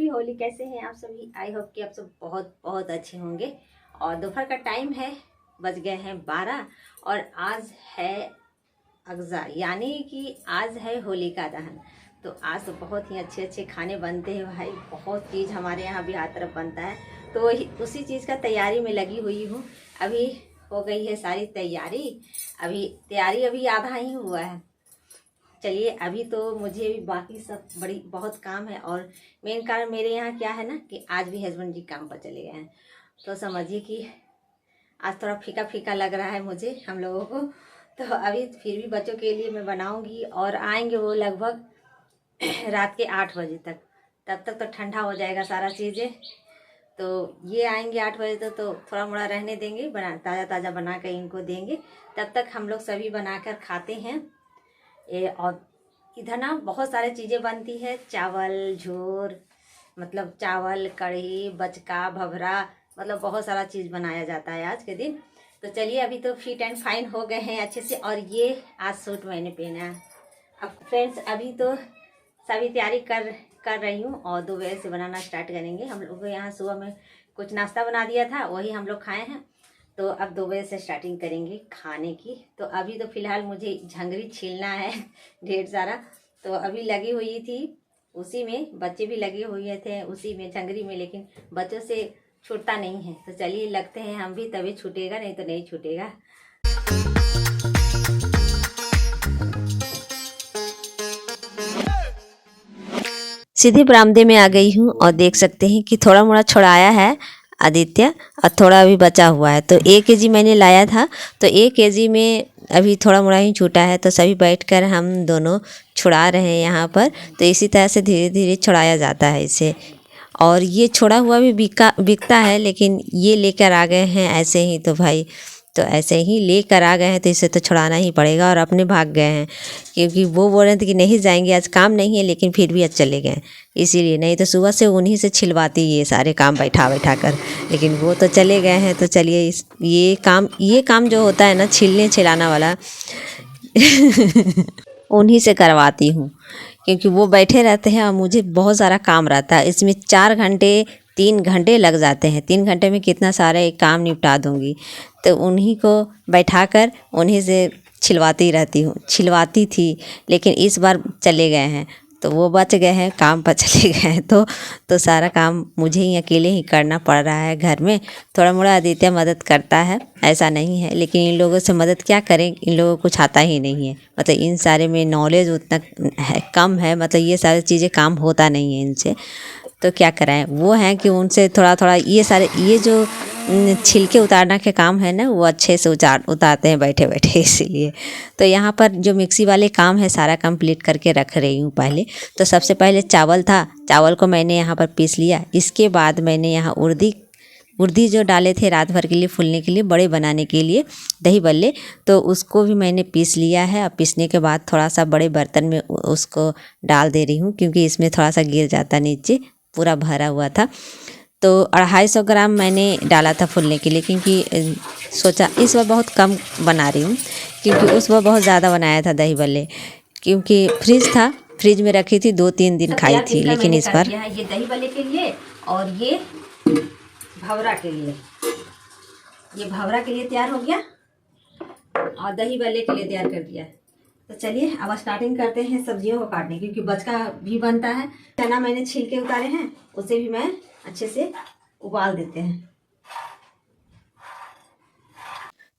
Happy Holi. कैसे हैं आप सभी? आई होप कि आप सब बहुत बहुत अच्छे होंगे। और दोपहर का टाइम है, बज गए हैं 12 और आज है अगजा, यानी कि आज है होलिका दहन। तो आज तो बहुत ही अच्छे अच्छे खाने बनते हैं भाई, बहुत चीज़ हमारे यहाँ बिहार तरफ बनता है। तो उसी चीज़ का तैयारी में लगी हुई हूँ। अभी हो गई है सारी तैयारी, अभी आधा ही हुआ है। चलिए, अभी तो मुझे भी बाकी सब बहुत काम है। और मेन कारण मेरे यहाँ क्या है ना कि आज भी हस्बैंड जी काम पर चले गए हैं। तो समझिए कि आज थोड़ा फीका फीका लग रहा है मुझे, हम लोगों को। तो अभी फिर भी बच्चों के लिए मैं बनाऊंगी और आएंगे वो लगभग रात के 8 बजे तक। तब तक तो ठंडा हो जाएगा सारा चीज़ें। तो ये आएंगे 8 बजे तक, तो थोड़ा मोड़ा रहने देंगे, ताज़ा ताज़ा बना कर इनको देंगे। तब तक हम लोग सभी बनाकर खाते हैं। और इधर ना बहुत सारे चीज़ें बनती है, चावल झोर, मतलब चावल कढ़ी बचका भभरा, मतलब बहुत सारा चीज़ बनाया जाता है आज के दिन। तो चलिए, अभी तो फिट एंड फाइन हो गए हैं अच्छे से। और ये आज सूट मैंने पहना है। अब फ्रेंड्स, अभी तो सभी तैयारी कर रही हूँ और 2 बजे से बनाना स्टार्ट करेंगे। हम लोग यहाँ सुबह में कुछ नाश्ता बना दिया था, वही हम लोग खाए हैं। तो अब 2 बजे से स्टार्टिंग करेंगे खाने की। तो अभी तो फ़िलहाल मुझे झंगरी छीलना है ढेर सारा। तो अभी लगी हुई थी उसी में, बच्चे भी लगे हुए थे उसी में, झंगरी में। लेकिन बच्चों से छूटता नहीं है। तो चलिए, लगते हैं हम भी, तभी छूटेगा, नहीं तो नहीं छूटेगा। सीधी बरामदे में आ गई हूँ और देख सकते हैं कि थोड़ा मोड़ा छुड़ाया है आदित्य और थोड़ा अभी बचा हुआ है। तो 1 केजी मैंने लाया था, तो 1 केजी में अभी थोड़ा मोड़ा ही छूटा है। तो सभी बैठकर हम दोनों छुड़ा रहे हैं यहाँ पर। तो इसी तरह से धीरे धीरे छुड़ाया जाता है इसे। और ये छोड़ा हुआ भी बिकता है, लेकिन ये लेकर आ गए हैं ऐसे ही। तो भाई, तो ऐसे ही लेकर आ गए हैं, तो इसे तो छुड़ाना ही पड़ेगा। और अपने भाग गए हैं, क्योंकि वो बोल रहे थे कि नहीं जाएंगे, आज काम नहीं है, लेकिन फिर भी आज चले गए। इसीलिए, नहीं तो सुबह से उन्हीं से छिलवाती ये सारे काम बैठा कर। लेकिन वो तो चले गए हैं। तो चलिए, ये काम जो होता है ना, छीलने छिलाना वाला उन्हीं से करवाती हूँ, क्योंकि वो बैठे रहते हैं और मुझे बहुत सारा काम रहता है। इसमें 4 घंटे 3 घंटे लग जाते हैं। 3 घंटे में कितना सारा एक काम निपटा दूँगी। तो उन्हीं को बैठाकर उन्हीं से छिलवाती थी। लेकिन इस बार चले गए हैं, तो वो बच गए हैं, काम पर चले गए हैं। तो सारा काम मुझे ही अकेले ही करना पड़ रहा है घर में। थोड़ा मोड़ा आदित्य मदद करता है, ऐसा नहीं है, लेकिन इन लोगों से मदद क्या करें, इन लोगों को कुछ आता ही नहीं है। मतलब इन सारे में नॉलेज उतना कम है, मतलब ये सारी चीज़ें काम होता नहीं है इनसे। तो क्या कराएं, वो हैं कि उनसे थोड़ा थोड़ा ये जो छिलके उतारना के काम है ना, वो अच्छे से उतारते हैं बैठे बैठे। इसीलिए तो यहाँ पर जो मिक्सी वाले काम है सारा कंप्लीट करके रख रही हूँ पहले। तो सबसे पहले चावल था, चावल को मैंने यहाँ पर पीस लिया। इसके बाद मैंने यहाँ उर्दी जो डाले थे रात भर के लिए फूलने के लिए, बड़े बनाने के लिए दही बल्ले, तो उसको भी मैंने पीस लिया है। और पीसने के बाद थोड़ा सा बड़े बर्तन में उसको डाल दे रही हूँ, क्योंकि इसमें थोड़ा सा गिर जाता, नीचे पूरा भरा हुआ था। तो 250 ग्राम मैंने डाला था फूलने के लिए, क्योंकि सोचा इस बार बहुत कम बना रही हूँ, क्योंकि उस बार बहुत ज़्यादा बनाया था दही बल्ले, क्योंकि फ्रिज में रखी थी, 2-3 दिन खाई थी। लेकिन इस बार ये दही बल्ले के लिए और ये भवरा के लिए, ये भवरा के लिए तैयार हो गया और दही बल्ले के लिए तैयार कर दिया। तो चलिए, अब स्टार्टिंग करते हैं सब्जियों को काटने, क्योंकि बचका भी बनता है। चना मैंने छिलके उतारे हैं, उसे भी मैं अच्छे से उबाल देते हैं।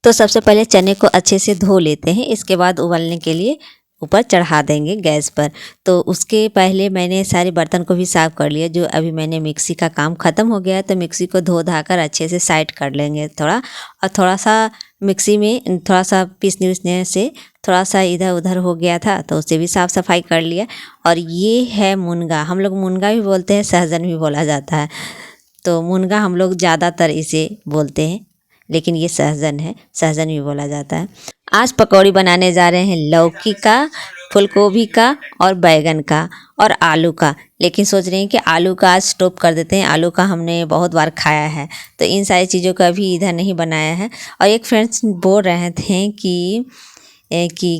तो सबसे पहले चने को अच्छे से धो लेते हैं, इसके बाद उबालने के लिए ऊपर चढ़ा देंगे गैस पर। तो उसके पहले मैंने सारे बर्तन को भी साफ़ कर लिया। जो अभी मैंने मिक्सी का काम ख़त्म हो गया है, तो मिक्सी को धो धाकर अच्छे से साइड कर लेंगे थोड़ा। और थोड़ा सा मिक्सी में थोड़ा सा पीसने से थोड़ा सा इधर उधर हो गया था, तो उसे भी साफ़ सफाई कर लिया। और ये है मुनगा, हम लोग मुनगा भी बोलते हैं, सहजन भी बोला जाता है। तो मुनगा हम लोग ज़्यादातर इसे बोलते हैं, लेकिन ये सहजन है, सहजन भी बोला जाता है। आज पकौड़ी बनाने जा रहे हैं लौकी का, फूलगोभी का और बैगन का और आलू का। लेकिन सोच रहे हैं कि आलू का आज स्टॉप कर देते हैं, आलू का हमने बहुत बार खाया है। तो इन सारी चीज़ों का भी इधर नहीं बनाया है। और एक फ्रेंड्स बोल रहे थे कि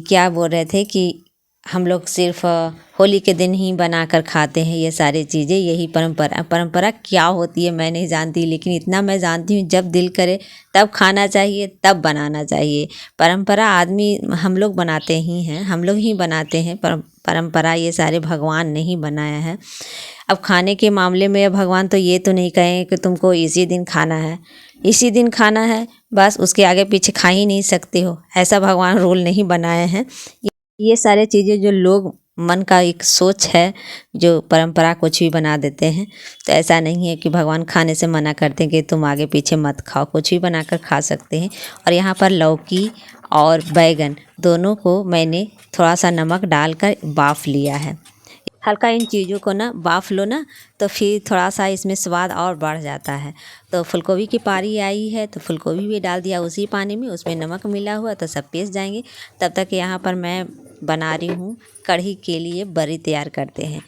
क्या बोल रहे थे कि हम लोग सिर्फ होली के दिन ही बना कर खाते हैं ये सारी चीज़ें। यही परंपरा क्या होती है मैं नहीं जानती, लेकिन इतना मैं जानती हूँ जब दिल करे तब खाना चाहिए, तब बनाना चाहिए। परंपरा आदमी हम लोग बनाते ही हैं, हम लोग ही बनाते हैं। परंपरा ये सारे भगवान ने ही बनाया है। अब खाने के मामले में भगवान तो ये तो नहीं कहें कि तुमको इसी दिन खाना है, इसी दिन खाना है, बस उसके आगे पीछे खा ही नहीं सकते हो, ऐसा भगवान रूल नहीं बनाए हैं। ये सारे चीज़ें जो लोग मन का एक सोच है, जो परंपरा कुछ भी बना देते हैं। तो ऐसा नहीं है कि भगवान खाने से मना करते हैं कि तुम आगे पीछे मत खाओ, कुछ भी बनाकर खा सकते हैं। और यहाँ पर लौकी और बैगन दोनों को मैंने थोड़ा सा नमक डालकर बाफ़ लिया है। हल्का इन चीज़ों को ना बाफ़ लो ना, तो फिर थोड़ा सा इसमें स्वाद और बढ़ जाता है। तो फूलगोभी की पारी आई है तो फूलगोभी भी डाल दिया उसी पानी में, उसमें नमक मिला हुआ तो सब पीस जाएंगे। तब तक यहाँ पर मैं बना रही हूँ कढ़ी के लिए बरी तैयार करते हैं।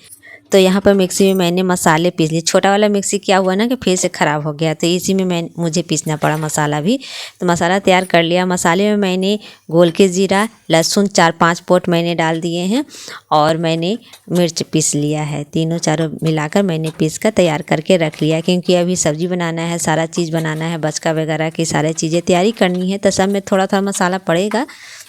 तो यहाँ पर मिक्सी में मैंने मसाले पीस लिए। छोटा वाला मिक्सी क्या हुआ ना कि फिर से ख़राब हो गया, तो इसी में मुझे पीसना पड़ा मसाला भी। तो मसाला तैयार कर लिया। मसाले में मैंने गोल के जीरा, लहसुन 4-5 पोट मैंने डाल दिए हैं और मैंने मिर्च पीस लिया है। तीनों चारों मिलाकर मैंने पीस कर तैयार करके रख लिया, क्योंकि अभी सब्ज़ी बनाना है, सारा चीज़ बनाना है, बचका वगैरह की सारी चीज़ें तैयारी करनी है, तो सब में थोड़ा थोड़ा मसाला पड़ेगा।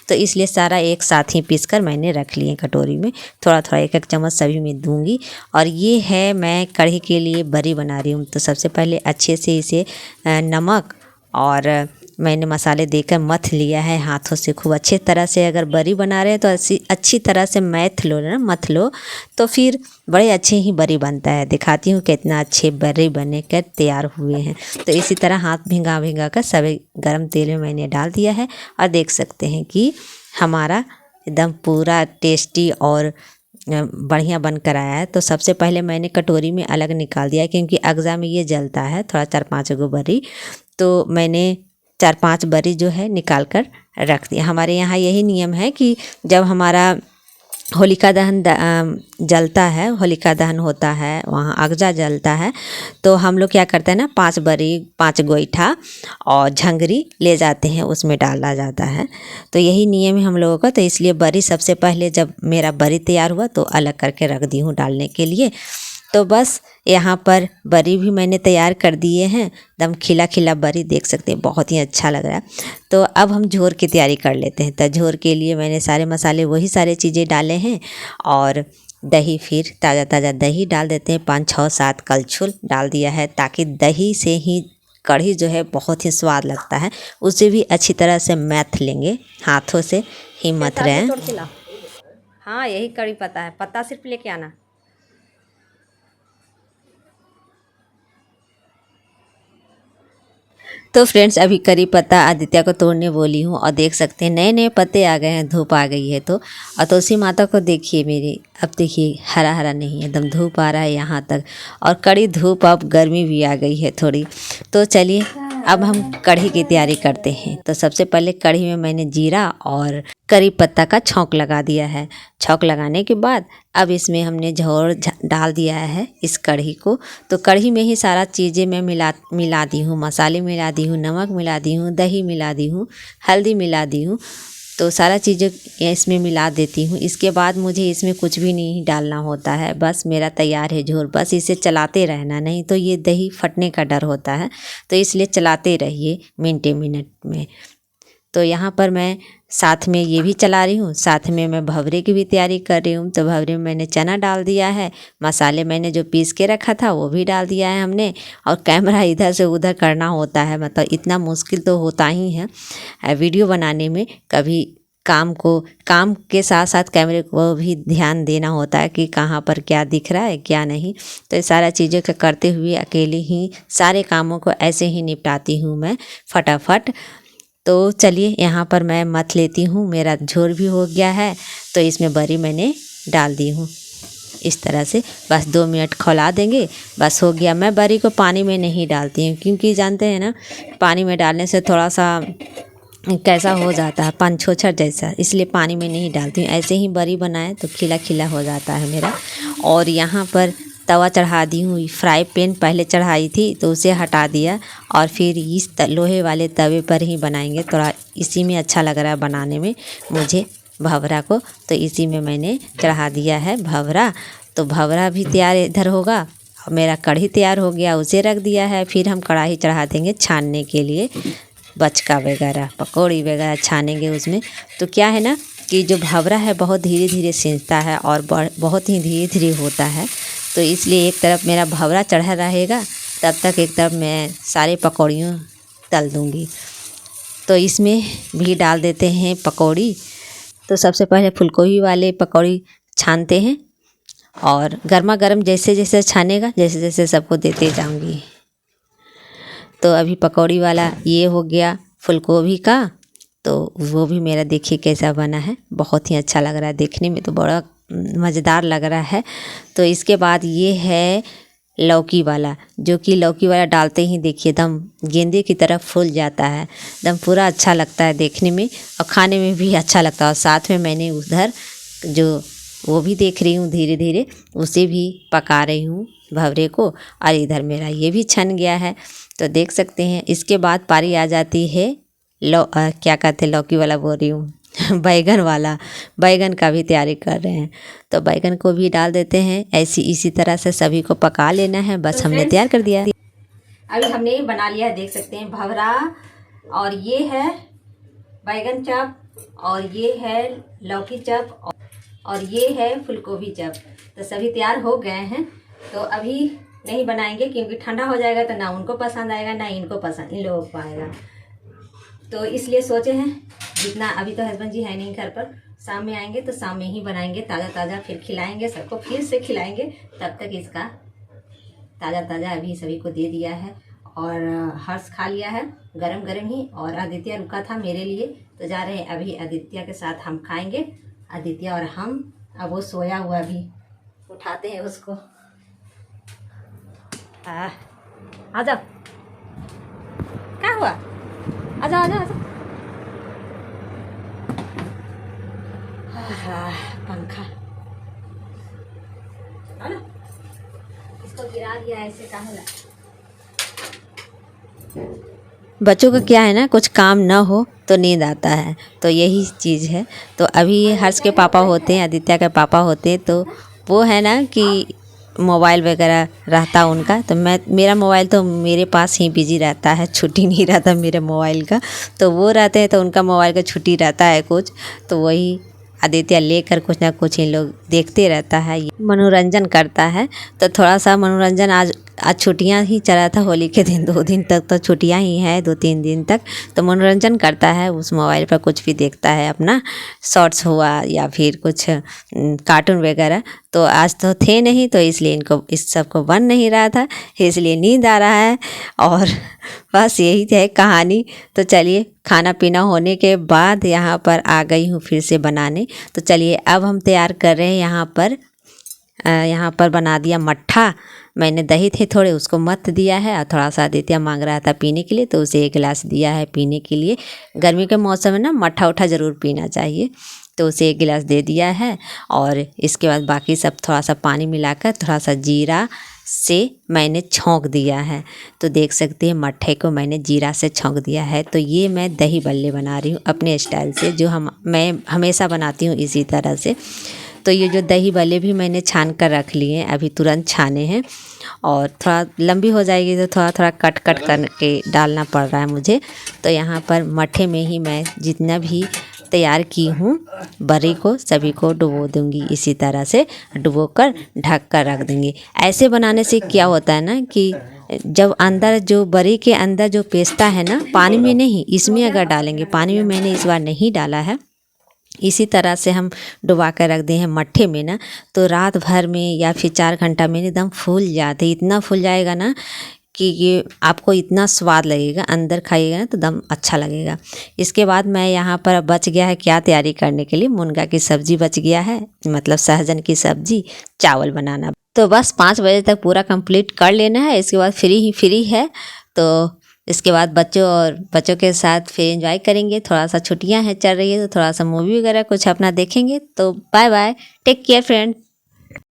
तो इसलिए सारा एक साथ ही पीस कर मैंने रख लिए कटोरी में। थोड़ा थोड़ा एक चम्मच सभी में दूंगी। और ये है मैं कढ़ी के लिए बरी बना रही हूँ। तो सबसे पहले अच्छे से इसे नमक और मैंने मसाले देकर मथ लिया है हाथों से खूब अच्छे तरह से। अगर बरी बना रहे हैं तो अच्छी तरह से मथ लो तो फिर बड़े अच्छे ही बरी बनता है। दिखाती हूँ कितना अच्छे बरी बने कर तैयार हुए हैं। तो इसी तरह हाथ भिंगा कर सभी गर्म तेल में मैंने डाल दिया है और देख सकते हैं कि हमारा एकदम पूरा टेस्टी और बढ़िया बन कर आया है। तो सबसे पहले मैंने कटोरी में अलग निकाल दिया, क्योंकि अगजा में ये जलता है थोड़ा 4-5 गो बरी। तो मैंने 4-5 बरी जो है निकाल कर रख दिया। हमारे यहाँ यही नियम है कि जब हमारा होलिका दहन जलता है, होलिका दहन होता है, वहाँ अगजा जलता है, तो हम लोग क्या करते हैं ना 5 बरी 5 गोईठा और झंगरी ले जाते हैं, उसमें डाला जाता है। तो यही नियम है हम लोगों का। तो इसलिए बरी सबसे पहले जब मेरा बरी तैयार हुआ तो अलग करके रख दी हूँ डालने के लिए। तो बस यहाँ पर बरी भी मैंने तैयार कर दिए हैं। एकदम खिला खिला बरी देख सकते हैं, बहुत ही अच्छा लग रहा है। तो अब हम झोर की तैयारी कर लेते हैं। तो झोर के लिए मैंने सारे मसाले वही सारे चीज़ें डाले हैं और दही, फिर ताज़ा ताज़ा दही डाल देते हैं। 5-6-7 कलछुल डाल दिया है, ताकि दही से ही कढ़ी जो है बहुत ही स्वाद लगता है। उसे भी अच्छी तरह से मैथ लेंगे, हाथों से ही मथ रहे हैं। हाँ, यही कढ़ी पत्ता है, पत्ता सिर्फ लेके आना। तो फ्रेंड्स अभी करी पत्ता आदित्य को तोड़ने बोली हूँ और देख सकते हैं नए नए पत्ते आ गए हैं, धूप आ गई है। तो और तुलसी माता को देखिए मेरी, अब देखिए हरा हरा नहीं है, एकदम धूप आ रहा है यहाँ तक। और कड़ी धूप, अब गर्मी भी आ गई है थोड़ी। तो चलिए अब हम कढ़ी की तैयारी करते हैं। तो सबसे पहले कढ़ी में मैंने जीरा और करी पत्ता का छौंक लगा दिया है। छौंक लगाने के बाद अब इसमें हमने झोर डाल दिया है इस कढ़ी को। तो कढ़ी में ही सारा चीज़ें मैं मिला दी हूँ, मसाले मिला दी हूँ, नमक मिला दी हूँ, दही मिला दी हूँ, हल्दी मिला दी हूँ। तो सारा चीज़ें इसमें मिला देती हूँ। इसके बाद मुझे इसमें कुछ भी नहीं डालना होता है, बस मेरा तैयार है झोर। बस इसे चलाते रहना, नहीं तो ये दही फटने का डर होता है। तो इसलिए चलाते रहिए मिनट में। तो यहाँ पर मैं साथ में ये भी चला रही हूँ, साथ में मैं भवरे की भी तैयारी कर रही हूँ। तो भवरे में मैंने चना डाल दिया है, मसाले मैंने जो पीस के रखा था वो भी डाल दिया है हमने। और कैमरा इधर से उधर करना होता है, मतलब इतना मुश्किल तो होता ही है वीडियो बनाने में। कभी काम के साथ साथ कैमरे को भी ध्यान देना होता है कि कहाँ पर क्या दिख रहा है क्या नहीं। तो ये सारा चीज़ों को करते हुए अकेले ही सारे कामों को ऐसे ही निपटाती हूँ मैं फटाफट। तो चलिए यहाँ पर मैं मथ लेती हूँ, मेरा झोर भी हो गया है। तो इसमें बरी मैंने डाल दी हूँ इस तरह से, बस 2 मिनट खौला देंगे, बस हो गया। मैं बरी को पानी में नहीं डालती हूँ, क्योंकि जानते हैं ना पानी में डालने से थोड़ा सा कैसा हो जाता है पंछोछर जैसा, इसलिए पानी में नहीं डालती हूँ। ऐसे ही बरी बनाए तो खिला खिला हो जाता है मेरा। और यहाँ पर तवा चढ़ा दी हूँ, फ्राई पैन पहले चढ़ाई थी तो उसे हटा दिया और फिर इस लोहे वाले तवे पर ही बनाएंगे। थोड़ा इसी में अच्छा लग रहा है बनाने में मुझे। भंवरा को। तो इसी में मैंने चढ़ा दिया है भंवरा। तो भंवरा भी तैयार इधर होगा और मेरा कढ़ी तैयार हो गया, उसे रख दिया है। फिर हम कढ़ाई चढ़ा देंगे छानने के लिए, बचका वगैरह पकौड़ी वगैरह छानेंगे उसमें। तो क्या है ना कि जो भंवरा है बहुत धीरे धीरे सिंचता है और बहुत ही धीरे धीरे होता है। तो इसलिए एक तरफ मेरा भंवरा चढ़ा रहेगा, तब तक एक तरफ मैं सारे पकौड़ियों तल दूँगी। तो इसमें भी डाल देते हैं पकौड़ी। तो सबसे पहले फूलगोभी वाले पकौड़ी छानते हैं और गर्मा गर्म जैसे जैसे छानेगा जैसे जैसे सबको देते जाऊंगी। तो अभी पकौड़ी वाला ये हो गया फूलगोभी का। तो वो भी मेरा देखिए कैसा बना है, बहुत ही अच्छा लग रहा है देखने में, तो बड़ा मज़ेदार लग रहा है। तो इसके बाद ये है लौकी वाला, जो कि लौकी वाला डालते ही देखिए एकदम गेंदे की तरह फूल जाता है, एकदम पूरा अच्छा लगता है देखने में और खाने में भी अच्छा लगता है। और साथ में मैंने उधर जो वो भी देख रही हूँ धीरे धीरे उसे भी पका रही हूँ भंवरे को, और इधर मेरा ये भी छन गया है। तो देख सकते हैं। इसके बाद पारी आ जाती है क्या कहते हैं, लौकी वाला बोल रही हूँ बैगन वाला। बैगन का भी तैयारी कर रहे हैं, तो बैगन को भी डाल देते हैं। इसी तरह से सभी को पका लेना है, बस हमने तैयार कर दिया। अभी हमने बना लिया है, देख सकते हैं भंवरा, और ये है बैगन चप, और ये है लौकी चप, और ये है फूलगोभी चप। तो सभी तैयार हो गए हैं। तो अभी नहीं बनाएंगे क्योंकि ठंडा हो जाएगा तो ना उनको पसंद आएगा ना इनको पसंद, इन लोगों को आएगा। तो इसलिए सोचे हैं जितना, अभी तो हस्बैंड जी है नहीं घर पर, शाम में आएंगे तो शाम में ही बनाएंगे ताज़ा ताज़ा, फिर खिलाएंगे सबको, फिर से खिलाएंगे। तब तक इसका ताज़ा ताज़ा अभी सभी को दे दिया है और हर्ष खा लिया है गरम गरम ही, और आदित्य रुका था मेरे लिए। तो जा रहे हैं अभी आदित्य के साथ हम खाएंगे, आदित्य और हम। अब वो सोया हुआ भी, उठाते हैं उसको। आ जाओ, क्या हुआ, आ जाओ आ जाओ आ जाओ। पंखा इसको गिरा दिया ऐसे कहाँ ला। बच्चों का क्या है ना, कुछ काम ना हो तो नींद आता है, तो यही चीज़ है। तो अभी ये हर्ष के पापा होते हैं, आदित्य के पापा होते हैं, तो वो है ना कि मोबाइल वगैरह रहता उनका। तो मेरा मोबाइल तो मेरे पास ही बिजी रहता है, छुट्टी नहीं रहता मेरे मोबाइल का। तो वो रहते हैं तो उनका मोबाइल का छुट्टी रहता है कुछ, तो वही आदित्य लेकर कुछ ना कुछ इन लोग देखते रहता है, मनोरंजन करता है। तो थोड़ा सा मनोरंजन आज छुट्टियां ही चला था, होली के दिन 2 दिन तक तो छुट्टियां ही हैं, 2-3 दिन तक। तो मनोरंजन करता है, उस मोबाइल पर कुछ भी देखता है, अपना शॉर्ट्स हुआ या फिर कुछ कार्टून वगैरह। तो आज तो थे नहीं, तो इसलिए इनको इस सब को बन नहीं रहा था, इसलिए नींद आ रहा है। और बस यही है कहानी। तो चलिए खाना पीना होने के बाद यहाँ पर आ गई हूँ फिर से बनाने। तो चलिए अब हम तैयार कर रहे हैं यहाँ पर बना दिया मट्ठा। मैंने दही थे थोड़े, उसको मत दिया है, और थोड़ा सा आदित्य मांग रहा था पीने के लिए, तो उसे 1 गिलास दिया है पीने के लिए। गर्मी के मौसम में ना मट्ठा उठा ज़रूर पीना चाहिए, तो उसे 1 गिलास दे दिया है। और इसके बाद बाकी सब थोड़ा सा पानी मिलाकर थोड़ा सा जीरा से मैंने छौंक दिया है। तो देख सकते हैं मट्ठे को मैंने जीरा से छौंक दिया है। तो ये मैं दही बल्ले बना रही हूँ अपने स्टाइल से, जो मैं हमेशा बनाती हूँ इसी तरह से। तो ये जो दही बल्ले भी मैंने छान कर रख लिए हैं, अभी तुरंत छाने हैं, और थोड़ा लंबी हो जाएगी तो थोड़ा थोड़ा कट करके डालना पड़ रहा है मुझे। तो यहाँ पर मट्ठे में ही मैं जितना भी तैयार की हूँ बरी को सभी को डुबो दूँगी, इसी तरह से डुबो कर ढक कर रख दूँगी। ऐसे बनाने से क्या होता है ना कि जब अंदर जो बरी के अंदर जो पेस्ता है ना, पानी में नहीं, इसमें अगर डालेंगे, पानी में मैंने इस बार नहीं डाला है, इसी तरह से हम डुबा कर रख दिए हैं मट्ठे में ना, तो रात भर में या फिर 4 घंटा में एकदम फूल जाते, इतना फूल जाएगा ना कि ये आपको इतना स्वाद लगेगा, अंदर खाइएगा ना तो दम अच्छा लगेगा। इसके बाद मैं यहाँ पर बच गया है क्या तैयारी करने के लिए, मुनगा की सब्ज़ी बच गया है, मतलब सहजन की सब्ज़ी, चावल बनाना। तो बस 5 बजे तक पूरा कंप्लीट कर लेना है, इसके बाद फ्री है। तो इसके बाद बच्चों के साथ फिर एंजॉय करेंगे। थोड़ा सा छुट्टियां हैं चल रही है, तो थोड़ा सा मूवी वगैरह कुछ अपना देखेंगे। तो bye bye, take care friend.